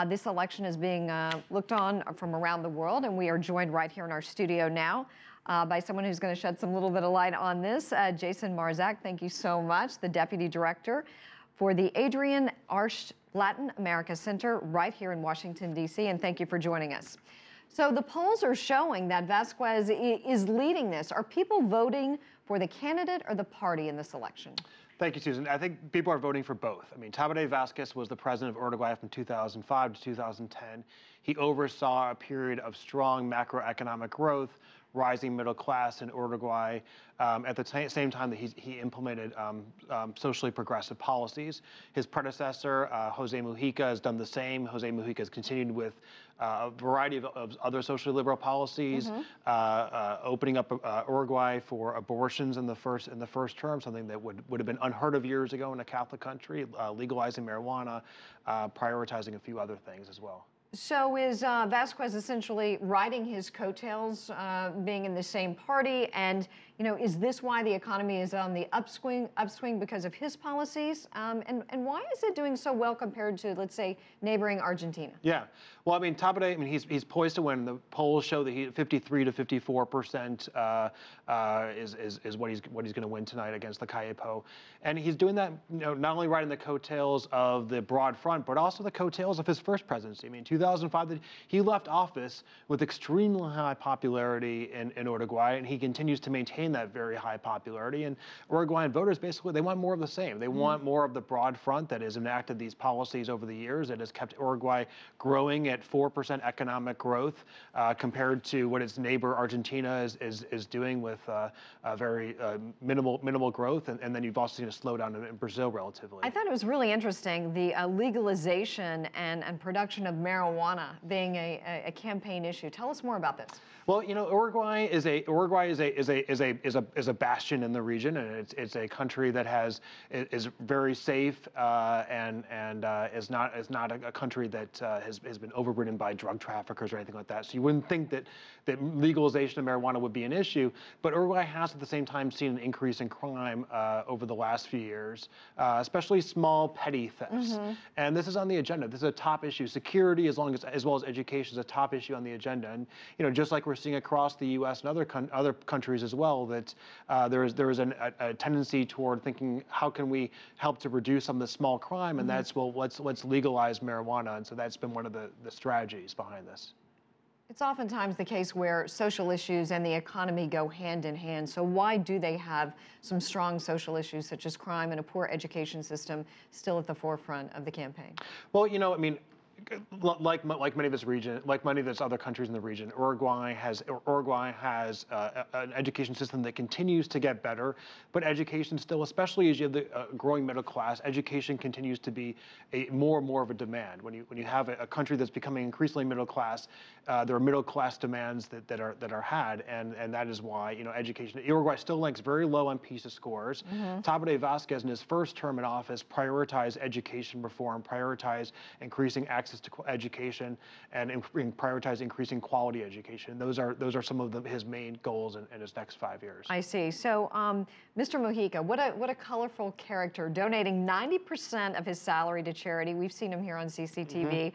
This election is being looked on from around the world, and we are joined right here in our studio now by someone who's going to shed some little bit of light on this. Jason Marczak, thank you so much, the Deputy Director for the Adrienne Arsht Latin America Center right here in Washington, D.C., and thank you for joining us. So the polls are showing that Vasquez is leading this. Are people voting for the candidate or the party in this election? Thank you, Susan. I think people are voting for both. I mean, Tabaré Vázquez was the president of Uruguay from 2005 to 2010. He oversaw a period of strong macroeconomic growth, rising middle class in Uruguay, at the same time that he implemented socially progressive policies. His predecessor, Jose Mujica, has done the same. Jose Mujica has continued with a variety of other socially liberal policies, opening up Uruguay for abortions in the first term, something that would have been unheard of years ago in a Catholic country, legalizing marijuana, prioritizing a few other things as well. So is Vasquez essentially riding his coattails, being in the same party? And, you know, is this why the economy is on the upswing because of his policies? And why is it doing so well compared to, let's say, neighboring Argentina? Yeah. Well, I mean, Tabaré, I mean, he's poised to win. The polls show that 53 to 54% is what he's going to win tonight against the Calle. And he's doing that, you know, not only riding the coattails of the broad front, but also the coattails of his first presidency. I mean, 2005, he left office with extremely high popularity in Uruguay, and he continues to maintain that very high popularity. And Uruguayan voters, basically, they want more of the same. They want more of the broad front that has enacted these policies over the years, that has kept Uruguay growing at 4% economic growth, compared to what its neighbor Argentina is doing with very minimal growth. And then you've also seen a slowdown in Brazil relatively. I thought it was really interesting, the legalization and production of marijuana being a campaign issue. Tell us more about this. Well, you know, Uruguay is a bastion in the region, and it's a country that is very safe, and is not a country that has been overridden by drug traffickers or anything like that. So you wouldn't think that legalization of marijuana would be an issue, but Uruguay has at the same time seen an increase in crime over the last few years, especially small petty thefts. And this is on the agenda. This is a top issue. Security, as well as education, is a top issue on the agenda. And you know, just like we're seeing across the U.S. and other countries as well, that there is a tendency toward thinking, how can we help to reduce some of the small crime? And that's, well, let's legalize marijuana. And so that's been one of the strategies behind this. It's oftentimes the case where social issues and the economy go hand in hand. So why do they have some strong social issues such as crime and a poor education system still at the forefront of the campaign? Well, you know, I mean, like many of its other countries in the region, Uruguay has an education system that continues to get better, but education still, especially as you have the growing middle class, education continues to be more and more of a demand. When you have a country that's becoming increasingly middle class, there are middle class demands that are had, and that is why, you know, education. Uruguay still ranks very low on PISA scores. Tabaré Vázquez in his first term in office prioritized education reform, prioritized increasing access to education, and prioritize increasing quality education. Those are some of his main goals in his next 5 years. I see. So, Mr. Mujica, what a colorful character, donating 90% of his salary to charity. We've seen him here on CCTV,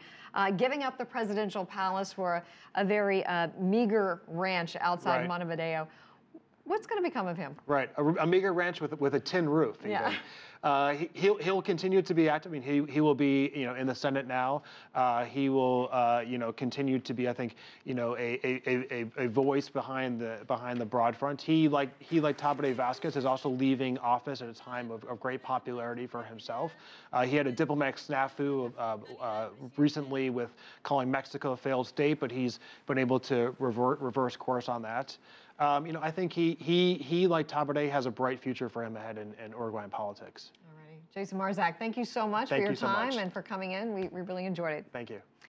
giving up the presidential palace for a very meager ranch outside Montevideo. What's going to become of him? Right, a meager ranch with a tin roof. Even. Yeah. He'll continue to be active. I mean, he will be, you know, in the Senate now. He will, you know, continue to be, I think, you know, a voice behind the broad front. He like Tabaré Vázquez is also leaving office at a time of great popularity for himself. He had a diplomatic snafu recently with calling Mexico a failed state, but he's been able to reverse course on that. You know, I think he like Tabaré has a bright future for him ahead in Uruguayan politics. All righty. Jason Marczak, thank you so much for your time and for coming in. We really enjoyed it. Thank you.